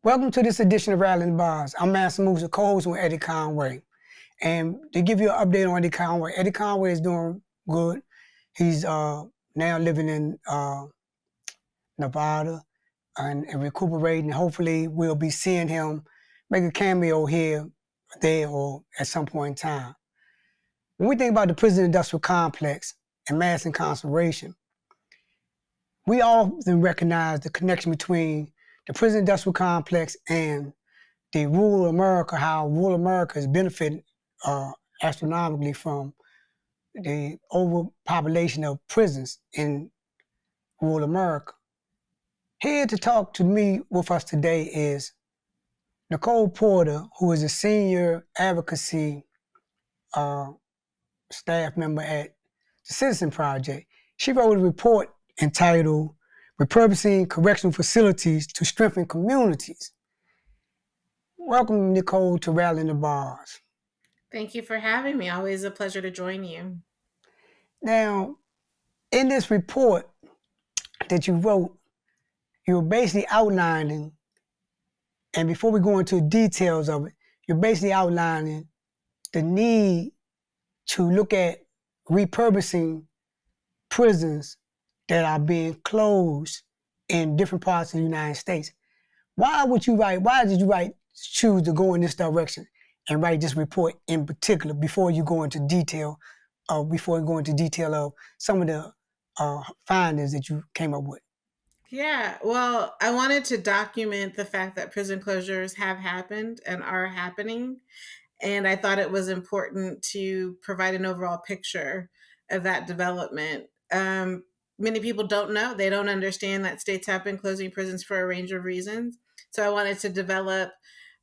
Welcome to this edition of Rattling the Bars. I'm Master Moose, co-host with Eddie Conway. And to give you an update on Eddie Conway is doing good. He's now living in Nevada and recuperating. Hopefully we'll be seeing him make a cameo here, there, or at some point in time. When we think about the prison industrial complex and mass incarceration, we often recognize the connection between the prison industrial complex and the rural America, how rural America has benefited astronomically from the overpopulation of prisons in rural America. Here to talk to me with us today is Nicole Porter, who is a senior advocacy staff member at the Citizen Project. She wrote a report entitled Repurposing Correctional Facilities to Strengthen Communities. Welcome, Nicole, to Rattling the Bars. Thank you for having me. Always a pleasure to join you. Now, in this report that you wrote, you're basically outlining, and before we go into details of it, you're basically outlining the need to look at repurposing prisons that are being closed in different parts of the United States. Why did you choose to go in this direction and write this report in particular before you go into detail of some of the findings that you came up with? Yeah, well, I wanted to document the fact that prison closures have happened and are happening. And I thought it was important to provide an overall picture of that development. Many people don't know, they don't understand that states have been closing prisons for a range of reasons. So I wanted to develop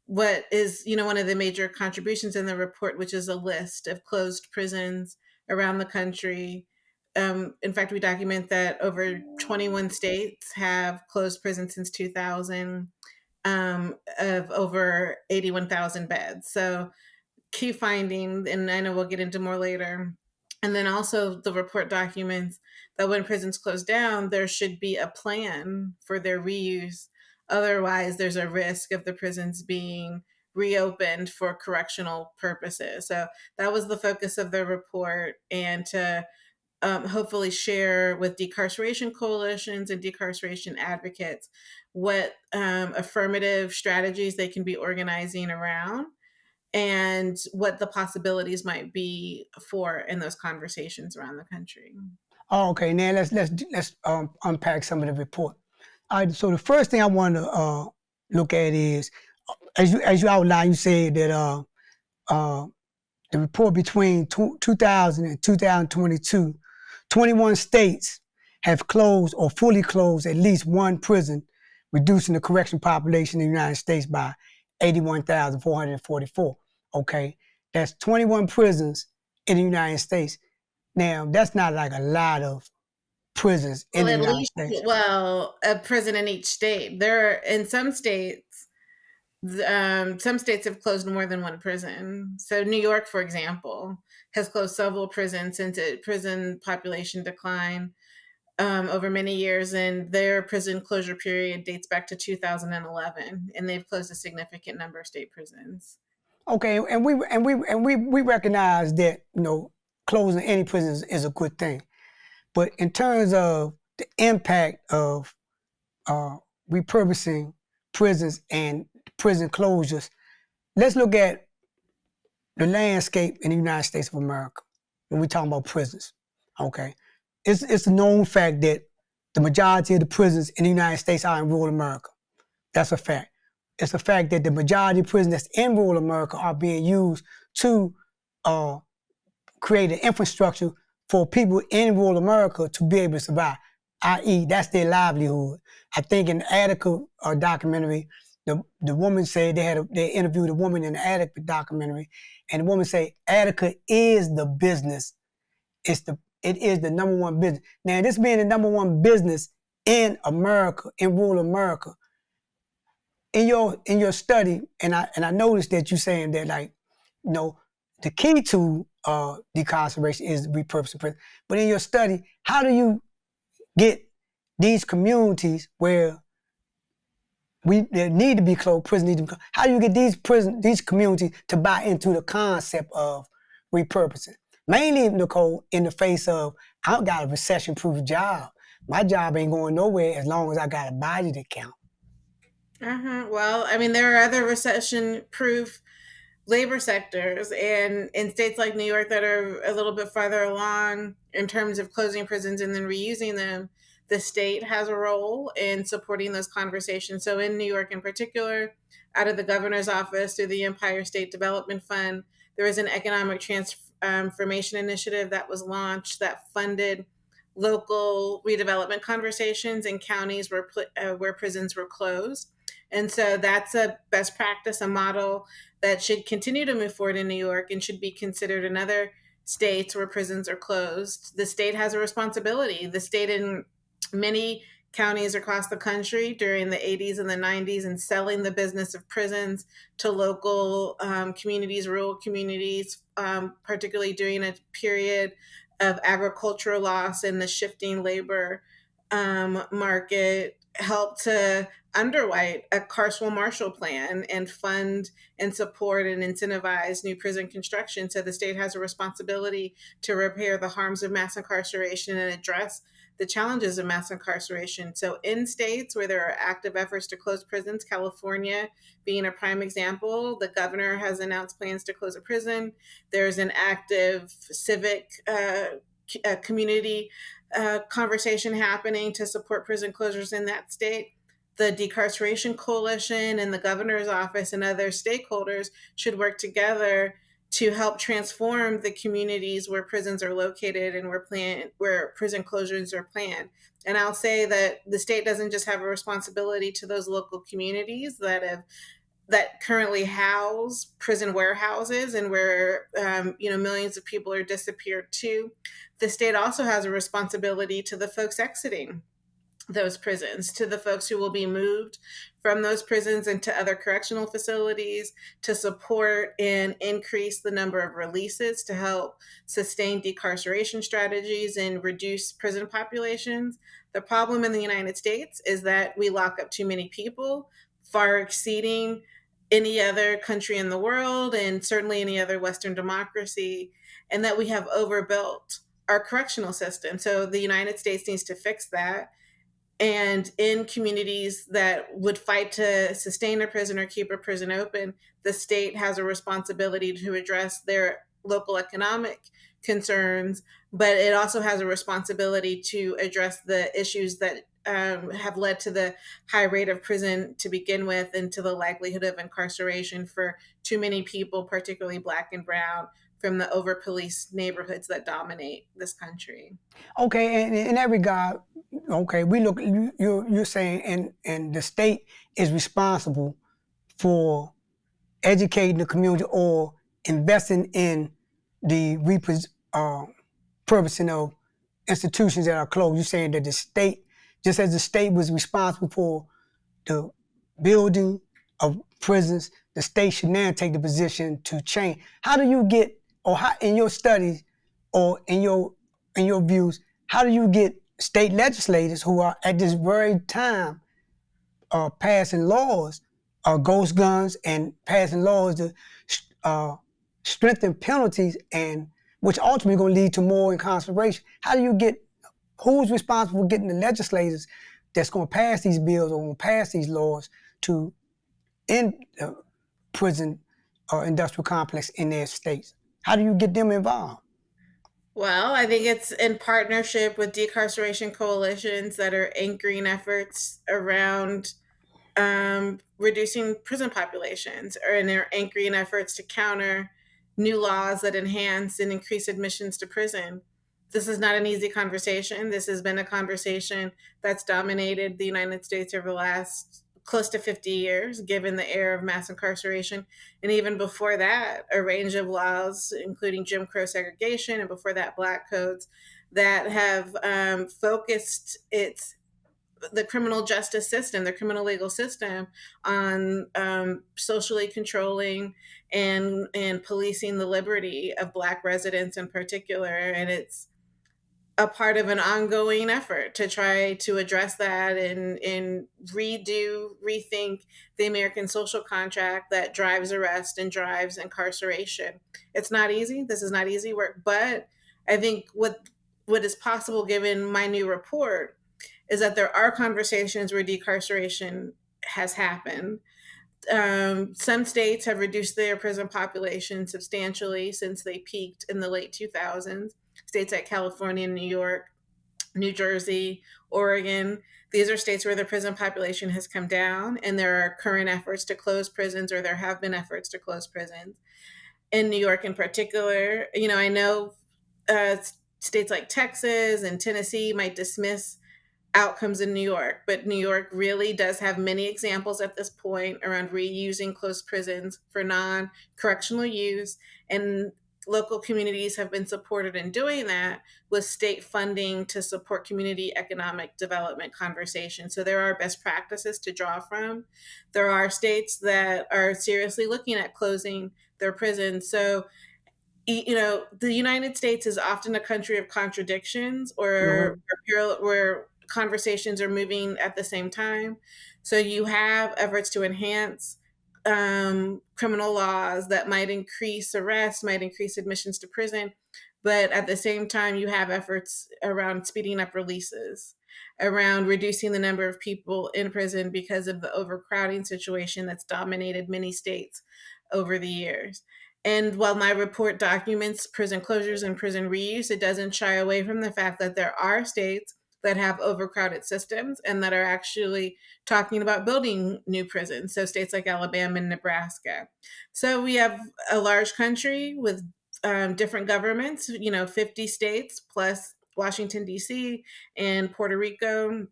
what is, one of the major contributions in the report, which is a list of closed prisons around the country. In fact, we document that over 21 states have closed prisons since 2000, of over 81,000 beds. So key finding, and I know we'll get into more later. And then also the report documents that when prisons close down, there should be a plan for their reuse. Otherwise, there's a risk of the prisons being reopened for correctional purposes. So that was the focus of the report, and to hopefully share with decarceration coalitions and decarceration advocates what affirmative strategies they can be organizing around and what the possibilities might be for in those conversations around the country. Oh, okay. Now let's unpack some of the report. All right. So the first thing I want to look at is, as you outlined, you said that the report between 2000 and 2022, 21 states have closed or fully closed at least one prison, reducing the correction population in the United States by 81,444. Okay, that's 21 prisons in the United States. Now, that's not like a lot of prisons in Well, the at United least, States. a prison in each state. There are, in some states have closed more than one prison. So New York, for example, has closed several prisons since its prison population declined over many years, and their prison closure period dates back to 2011, and they've closed a significant number of state prisons. Okay, and we recognize that closing any prison is a good thing, but in terms of the impact of repurposing prisons and prison closures, let's look at the landscape in the United States of America when we talk about prisons. Okay, it's a known fact that the majority of the prisons in the United States are in rural America. That's a fact. It's a fact that the majority of prisons that's in rural America are being used to create an infrastructure for people in rural America to be able to survive, i.e. that's their livelihood. I think in the Attica documentary, the woman said they interviewed a woman in the Attica documentary, and the woman said Attica is the business. It is the number one business. Now, this being the number one business in America, in rural America, in your study, and I noticed that you're saying that the key to decarceration is repurposing prison. But in your study, how do you get these communities where They need to be closed. Prison need to be closed. How do you get these communities to buy into the concept of repurposing? Mainly, Nicole, in the face of I got a recession-proof job. My job ain't going nowhere as long as I got a body to count. Well, I mean, there are other recession-proof labor sectors, and in states like New York that are a little bit farther along in terms of closing prisons and then reusing them, the state has a role in supporting those conversations. So in New York in particular, out of the governor's office through the Empire State Development Fund, there was an economic transformation initiative that was launched that funded local redevelopment conversations in counties where prisons were closed. And so that's a best practice, a model that should continue to move forward in New York and should be considered in other states where prisons are closed. The state has a responsibility. The state in many counties across the country during the 80s and the 90s and selling the business of prisons to local communities, rural communities, particularly during a period of agricultural loss and the shifting labor market, helped to underwrite a carceral Marshall Plan and fund and support and incentivize new prison construction. So the state has a responsibility to repair the harms of mass incarceration and address the challenges of mass incarceration. So in states where there are active efforts to close prisons, California being a prime example, the governor has announced plans to close a prison. There's an active civic community conversation happening to support prison closures in that state. The Decarceration Coalition and the governor's office and other stakeholders should work together to help transform the communities where prisons are located and where prison closures are planned. And I'll say that the state doesn't just have a responsibility to those local communities that currently house prison warehouses and where millions of people are disappeared to. The state also has a responsibility to the folks exiting those prisons, to the folks who will be moved from those prisons into other correctional facilities, to support and increase the number of releases to help sustain decarceration strategies and reduce prison populations. The problem in the United States is that we lock up too many people, far exceeding any other country in the world and certainly any other Western democracy, and that we have overbuilt our correctional system. So the United States needs to fix that. And in communities that would fight to sustain a prison or keep a prison open, the state has a responsibility to address their local economic concerns, but it also has a responsibility to address the issues that have led to the high rate of prison to begin with and to the likelihood of incarceration for too many people, particularly Black and Brown, from the over-policed neighborhoods that dominate this country. Okay, and in that regard, okay, you're saying, and the state is responsible for educating the community or investing in the repurposing of institutions that are closed. You're saying that the state, just as the state was responsible for the building of prisons, the state should now take the position to change. How do you get, or how in your studies, or in your views, how do you get state legislators who are at this very time passing laws, ghost guns, and passing laws to strengthen penalties, and which ultimately going to lead to more incarceration? How do you get, who's responsible for getting the legislators that's going to pass these bills or going to pass these laws to end the prison industrial complex in their states? How do you get them involved? Well, I think it's in partnership with decarceration coalitions that are anchoring efforts around reducing prison populations, and they're anchoring efforts to counter new laws that enhance and increase admissions to prison. This is not an easy conversation. This has been a conversation that's dominated the United States over the last close to 50 years, given the era of mass incarceration. And even before that, a range of laws, including Jim Crow segregation, and before that, Black codes, that have focused the criminal justice system, the criminal legal system, on socially controlling and policing the liberty of Black residents in particular. And it's a part of an ongoing effort to try to address that and rethink the American social contract that drives arrest and drives incarceration. It's not easy. This is not easy work, but I think what is possible given my new report is that there are conversations where decarceration has happened. Some states have reduced their prison population substantially since they peaked in the late 2000s. States like California, New York, New Jersey, Oregon. These are states where the prison population has come down, and there are current efforts to close prisons, or there have been efforts to close prisons. In New York, in particular, I know uh, states like Texas and Tennessee might dismiss outcomes in New York, but New York really does have many examples at this point around reusing closed prisons for non correctional use. And local communities have been supported in doing that with state funding to support community economic development conversations. So there are best practices to draw from. There are states that are seriously looking at closing their prisons. So the United States is often a country of contradictions, or Mhm. where conversations are moving at the same time. So you have efforts to enhance criminal laws that might increase arrests, might increase admissions to prison, but at the same time, you have efforts around speeding up releases, around reducing the number of people in prison because of the overcrowding situation that's dominated many states over the years. And while my report documents prison closures and prison reuse, it doesn't shy away from the fact that there are states that have overcrowded systems and that are actually talking about building new prisons. So states like Alabama and Nebraska. So we have a large country with different governments, 50 states plus Washington, D.C., and Puerto Rico.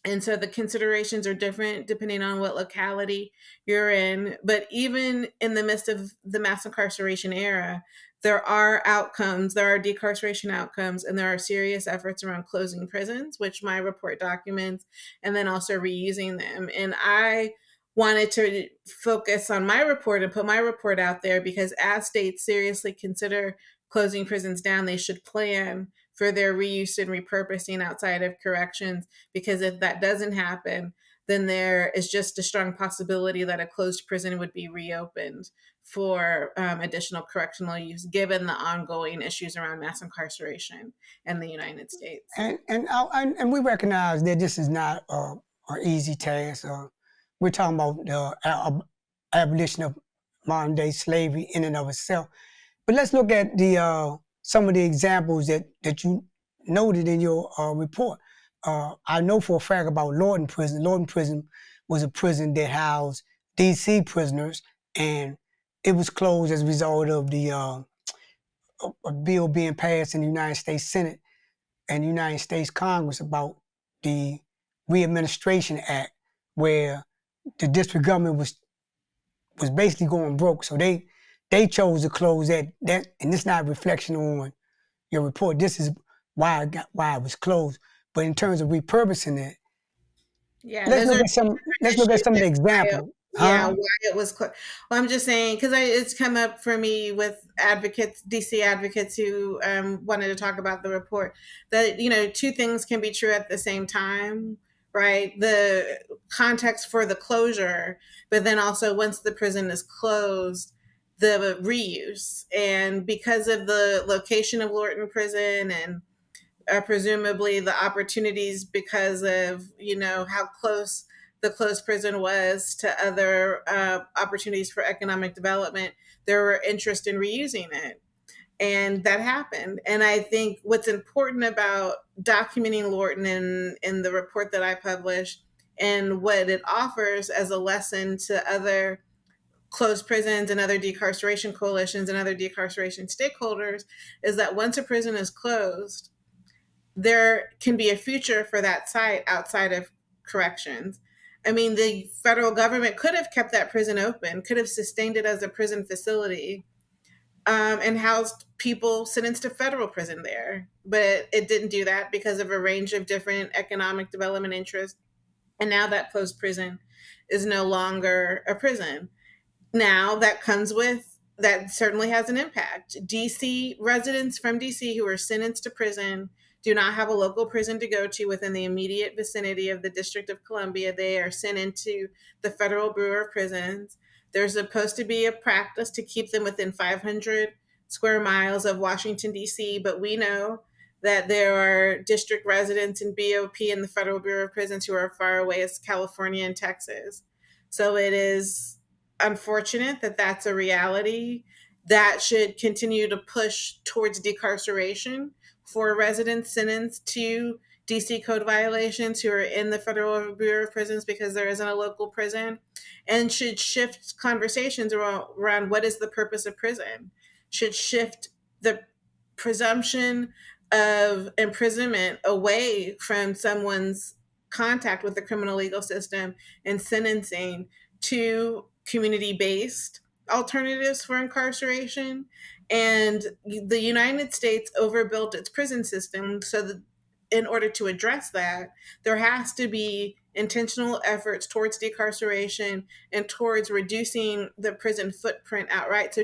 And so the considerations are different depending on what locality you're in. But even in the midst of the mass incarceration era, there are outcomes, there are decarceration outcomes, and there are serious efforts around closing prisons, which my report documents, and then also reusing them. And I wanted to focus on my report and put my report out there because as states seriously consider closing prisons down, they should plan for their reuse and repurposing outside of corrections, because if that doesn't happen, then there is just a strong possibility that a closed prison would be reopened for additional correctional use, given the ongoing issues around mass incarceration in the United States. And we recognize that this is not an easy task. We're talking about the abolition of modern day slavery in and of itself. But let's look at the some of the examples that you noted in your report. I know for a fact about Lorton Prison. Lorton Prison was a prison that housed D.C. prisoners, and it was closed as a result of the a bill being passed in the United States Senate and the United States Congress about the Readministration Act, where the district government was basically going broke. So they chose to close that, and it's not a reflection on your report. This is why it was closed. But in terms of repurposing it, Yeah, let's those are look at let's look at issues some of the and examples, yeah, huh? why it was well, I'm just saying because it's come up for me with advocates, DC advocates who wanted to talk about the report, that two things can be true at the same time, right? The context for the closure, but then also once the prison is closed, the reuse. And because of the location of Lorton Prison and presumably the opportunities because of how close the closed prison was to other opportunities for economic development, there were interest in reusing it, and that happened. And I think what's important about documenting Lorton in the report that I published and what it offers as a lesson to other closed prisons and other decarceration coalitions and other decarceration stakeholders is that once a prison is closed, there can be a future for that site outside of corrections. I mean, the federal government could have kept that prison open, could have sustained it as a prison facility, and housed people sentenced to federal prison there. But it didn't do that because of a range of different economic development interests. And now that closed prison is no longer a prison. Now that certainly has an impact. DC residents from DC who are sentenced to prison do not have a local prison to go to within the immediate vicinity of the District of Columbia. They are sent into the Federal Bureau of Prisons. There's supposed to be a practice to keep them within 500 square miles of Washington, D.C., but we know that there are district residents in BOP and the Federal Bureau of Prisons who are far away as California and Texas. So it is unfortunate that that's a reality that should continue to push towards decarceration for residents sentenced to DC code violations who are in the Federal Bureau of Prisons because there isn't a local prison, and should shift conversations around what is the purpose of prison, should shift the presumption of imprisonment away from someone's contact with the criminal legal system and sentencing to community based alternatives for incarceration. And the United States overbuilt its prison system so that in order to address that, there has to be intentional efforts towards decarceration and towards reducing the prison footprint outright. So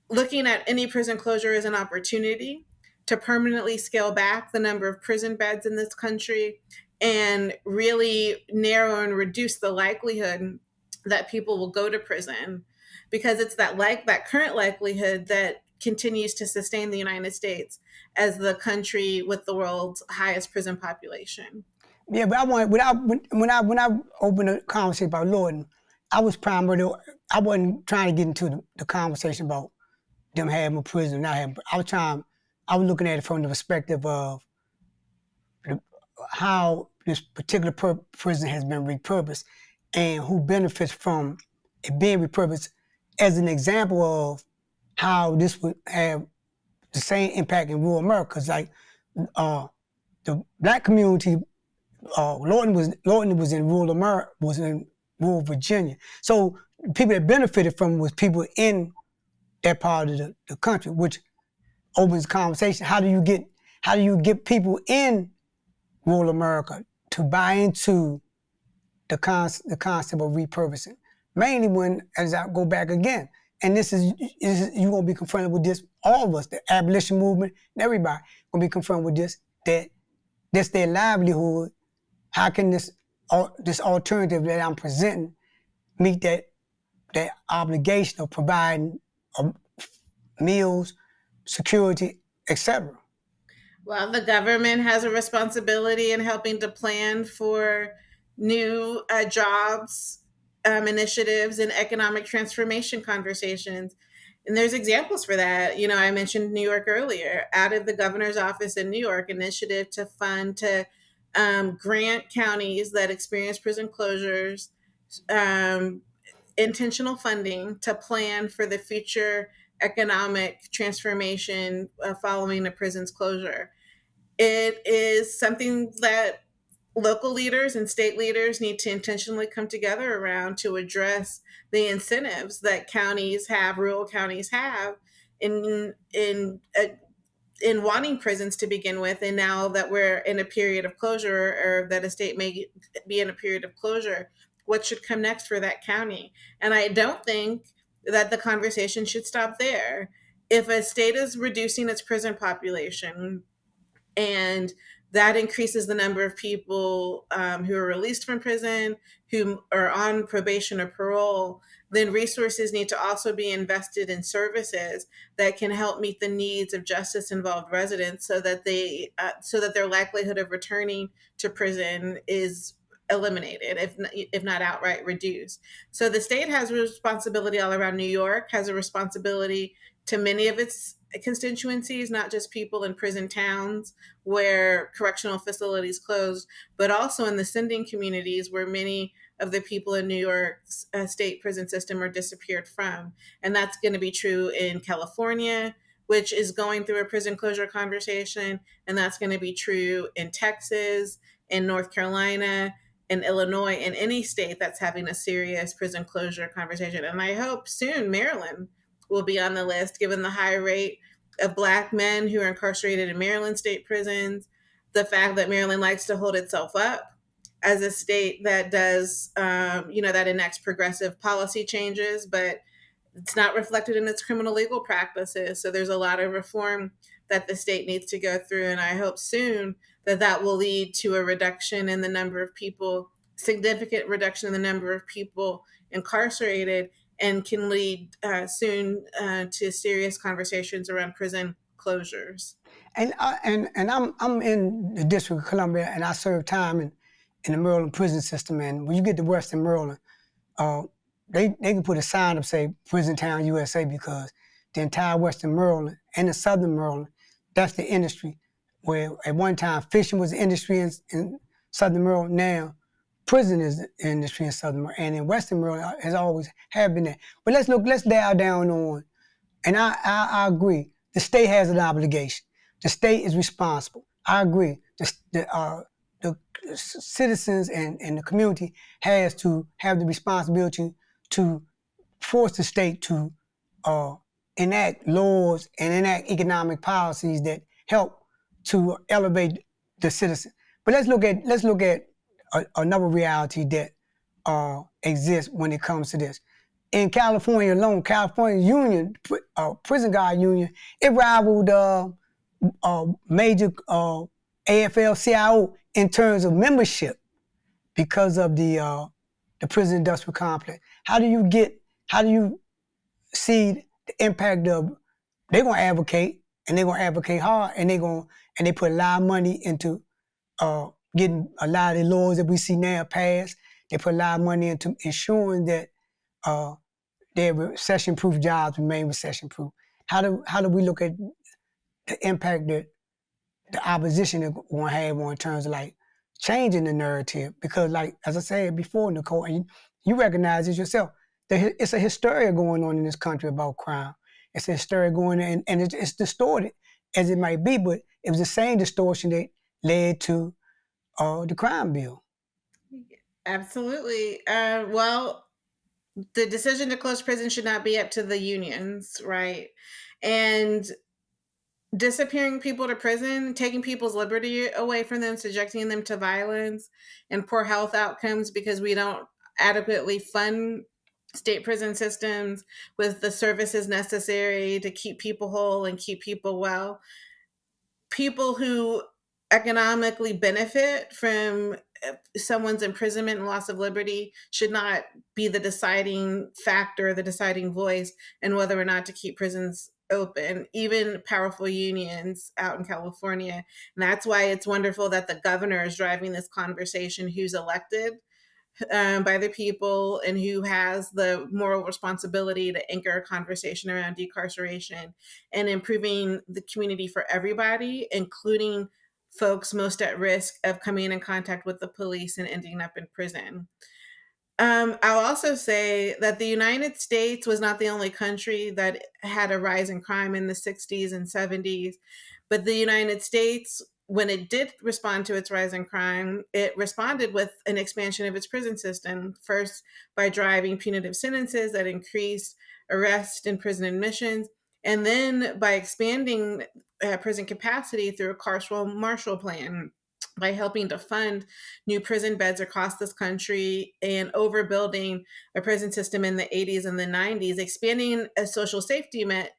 looking at any prison closure as an opportunity to permanently scale back the number of prison beds in this country and really narrow and reduce the likelihood that people will go to prison, because it's that current likelihood that continues to sustain the United States as the country with the world's highest prison population. Yeah, but when I opened the conversation about Lorton, I wasn't trying to get into the conversation about them having a prison or not having. I was looking at it from the perspective of how this particular prison has been repurposed and who benefits from it being repurposed, as an example of how this would have the same impact in rural America. Because the black community, Lorton was in rural America, was in rural Virginia. So people that benefited from it was people in that part of the country, which opens the conversation. How do you get people in rural America to buy into the concept of repurposing? Mainly when, as I go back again, and this is you're gonna be confronted with this, all of us, the abolition movement, and everybody gonna be confronted with this, that that's their livelihood. How can this alternative that I'm presenting meet that obligation of providing meals, security, etc.? Well, the government has a responsibility in helping to plan for new jobs, initiatives, and economic transformation conversations. And there's examples for that. I mentioned New York earlier. Out of the governor's office in New York, initiative to grant counties that experience prison closures intentional funding to plan for the future economic transformation following a prison's closure. It is something that local leaders and state leaders need to intentionally come together around to address the incentives that rural counties have in wanting prisons to begin with, and now that we're in a period of closure, or that a state may be in a period of closure, what should come next for that county? And I don't think that the conversation should stop there. If a state is reducing its prison population and that increases the number of people who are released from prison, who are on probation or parole, then resources need to also be invested in services that can help meet the needs of justice-involved residents, so that their likelihood of returning to prison is eliminated, if not outright reduced. So the state has a responsibility all around. New York has a responsibility to many of its constituencies, not just people in prison towns where correctional facilities closed, but also in the sending communities where many of the people in New York's state prison system are disappeared from. And that's going to be true in California, which is going through a prison closure conversation. And that's going to be true in Texas, in North Carolina, in Illinois, in any state that's having a serious prison closure conversation. And I hope soon Maryland will be on the list, given the high rate of Black men who are incarcerated in Maryland state prisons, the fact that Maryland likes to hold itself up as a state that does, that enacts progressive policy changes, but it's not reflected in its criminal legal practices. So there's a lot of reform that the state needs to go through. And I hope soon that that will lead to a reduction in the number of people, significant reduction in the number of people incarcerated, and can lead soon to serious conversations around prison closures. And I'm in the District of Columbia, and I serve time in the Maryland prison system. And when you get to Western Maryland, uh, they can put a sign up say Prison Town USA, because the entire Western Maryland and the Southern Maryland, that's the industry. Where at one time fishing was the industry in Southern Maryland, now prison is the industry in Southern Maryland, and in Western Maryland has always have been that. But let's dial down on, and I agree, the state has an obligation. The state is responsible. I agree. The citizens and the community has to have the responsibility to force the state to enact laws and enact economic policies that help to elevate the citizen. But let's look at another reality that exists when it comes to this. In California alone, California Union, Prison Guard Union, it rivaled major AFL-CIO in terms of membership because of the prison industrial complex. How do you see the impact of, they're gonna advocate, and they're gonna advocate hard, and they put a lot of money into getting a lot of the laws that we see now passed. They put a lot of money into ensuring that their recession-proof jobs remain recession-proof. How do we look at the impact that the opposition is going to have on in terms of like changing the narrative? Because like, as I said before, Nicole, and you recognize it yourself, it's a hysteria going on in this country about crime. It's a hysteria going on, and it's distorted as it might be, but it was the same distortion that led to the crime bill. Absolutely. Well, the decision to close prison should not be up to the unions, right? And disappearing people to prison, taking people's liberty away from them, subjecting them to violence and poor health outcomes because we don't adequately fund state prison systems with the services necessary to keep people whole and keep people well. People who economically benefit from someone's imprisonment and loss of liberty should not be the deciding factor, the deciding voice in whether or not to keep prisons open, even powerful unions out in California. And that's why it's wonderful that the governor is driving this conversation, who's elected by the people and who has the moral responsibility to anchor a conversation around decarceration and improving the community for everybody, including folks most at risk of coming in contact with the police and ending up in prison. I'll also say that the United States was not the only country that had a rise in crime in the 60s and 70s, but the United States, when it did respond to its rise in crime, it responded with an expansion of its prison system, first by driving punitive sentences that increased arrest and prison admissions, and then by expanding prison capacity through a carceral Marshall Plan, by helping to fund new prison beds across this country and overbuilding a prison system in the 80s and the 90s, expanding a social safety net,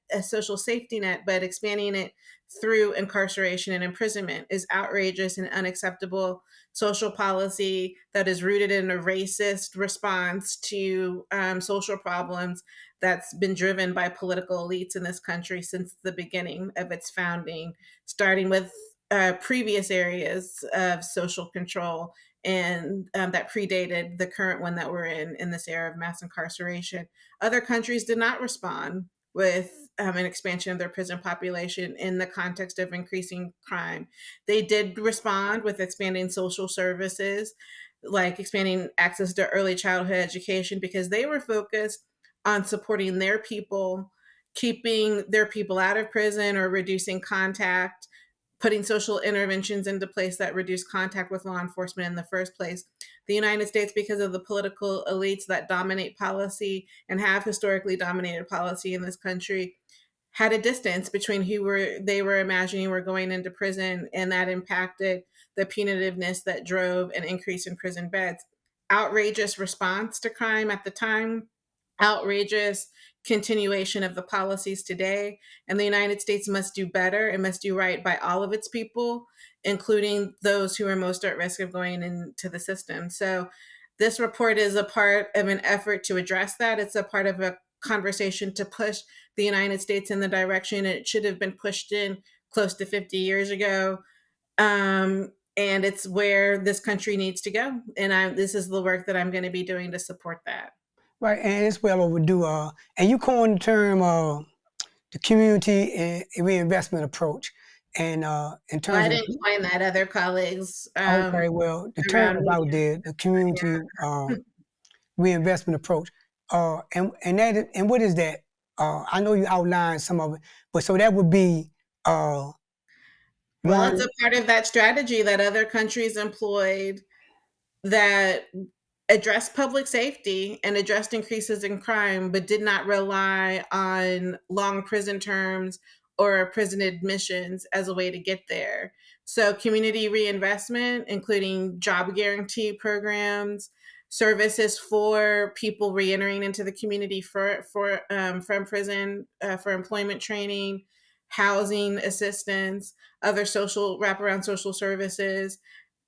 but expanding it through incarceration and imprisonment is outrageous and unacceptable social policy that is rooted in a racist response to social problems that's been driven by political elites in this country since the beginning of its founding, starting with previous areas of social control and that predated the current one that we're in this era of mass incarceration. Other countries did not respond with an expansion of their prison population in the context of increasing crime. They did respond with expanding social services, like expanding access to early childhood education, because they were focused on supporting their people, keeping their people out of prison or reducing contact, putting social interventions into place that reduce contact with law enforcement in the first place. The United States, because of the political elites that dominate policy and have historically dominated policy in this country, had a distance between they were imagining were going into prison, and that impacted the punitiveness that drove an increase in prison beds. Outrageous response to crime at the time, outrageous continuation of the policies today. And the United States must do better and must do right by all of its people, including those who are most at risk of going into the system. So this report is a part of an effort to address that. It's a part of a conversation to push the United States in the direction it should have been pushed in close to 50 years ago. And it's where this country needs to go. And this is the work that I'm going to be doing to support that. Right, and it's well overdue. And you coined the term the community and reinvestment approach. And in Well, terms I of, didn't find that. Other colleagues okay, well, the term around is me. out there, the community reinvestment approach. And what is that? I know you outlined some of it, but so that would be Well, one. it's a part of that strategy that other countries employed that addressed public safety and addressed increases in crime, but did not rely on long prison terms or prison admissions as a way to get there. So, community reinvestment, including job guarantee programs, services for people reentering into the community from prison, for employment training, housing assistance, other social wraparound social services,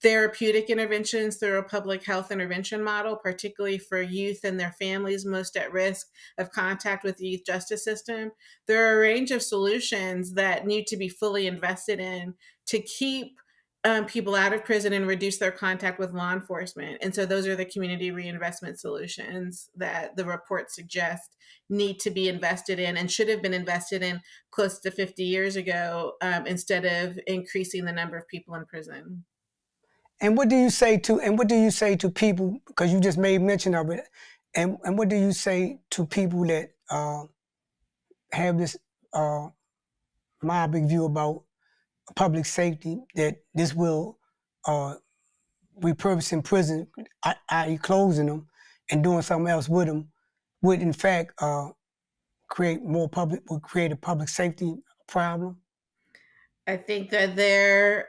therapeutic interventions through a public health intervention model, particularly for youth and their families most at risk of contact with the youth justice system. There are a range of solutions that need to be fully invested in to keep people out of prison and reduce their contact with law enforcement. And so those are the community reinvestment solutions that the report suggests need to be invested in and should have been invested in close to 50 years ago, instead of increasing the number of people in prison. And what do you say to people, because you just made mention of it, and what do you say to people that have this myopic view about public safety, that this will repurposing prison, i.e. closing them and doing something else with them, would in fact create a public safety problem? I think that their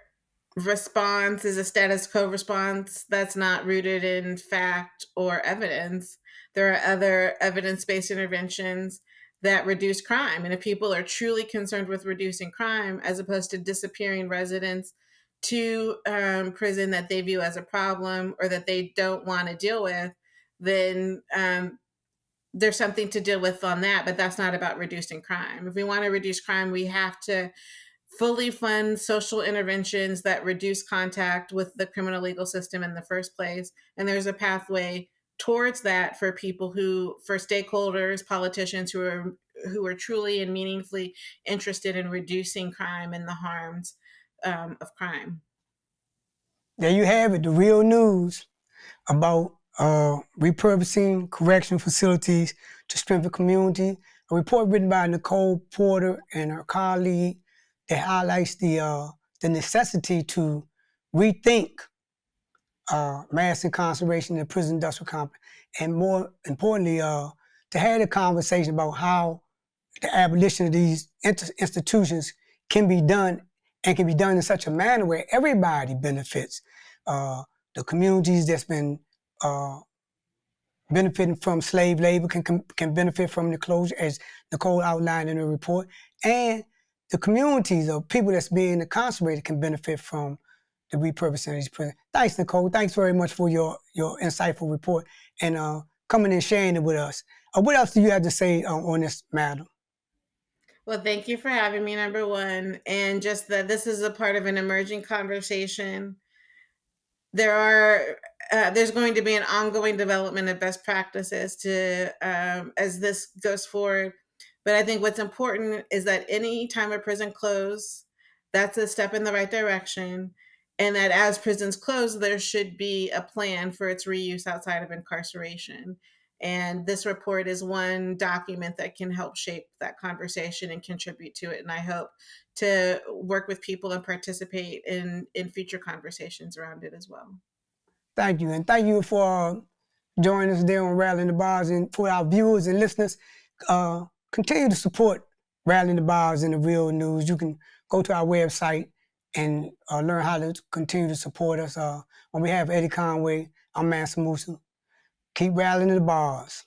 response is a status quo response that's not rooted in fact or evidence. There are other evidence based interventions that reduce crime. And if people are truly concerned with reducing crime, as opposed to disappearing residents to prison that they view as a problem or that they don't want to deal with, then there's something to deal with on that. But that's not about reducing crime. If we want to reduce crime, we have to fully fund social interventions that reduce contact with the criminal legal system in the first place. And there's a pathway towards that for people for stakeholders, politicians who are truly and meaningfully interested in reducing crime and the harms of crime. There you have it, the real news about repurposing correctional facilities to strengthen community. A report written by Nicole Porter and her colleague that highlights the necessity to rethink mass incarceration in the prison industrial complex, and more importantly, to have a conversation about how the abolition of these institutions can be done, and can be done in such a manner where everybody benefits. The communities that's been benefiting from slave labor can benefit from the closure, as Nicole outlined in her report, and the communities of people that's being incarcerated can benefit from the repurposing of these prisons. Thanks, Nicole. Thanks very much for your insightful report and coming and sharing it with us. What else do you have to say on this matter? Well, thank you for having me, number one. And just that this is a part of an emerging conversation. There's going to be an ongoing development of best practices to as this goes forward. But I think what's important is that any time a prison closes, that's a step in the right direction. And that as prisons close, there should be a plan for its reuse outside of incarceration. And this report is one document that can help shape that conversation and contribute to it. And I hope to work with people and participate in future conversations around it as well. Thank you. And thank you for joining us there on Rattling the Bars. And for our viewers and listeners, continue to support Rattling the Bars and the real news. You can go to our website and learn how to continue to support us. On behalf of Eddie Conway, I'm Mansa Musa. Keep rattling the bars.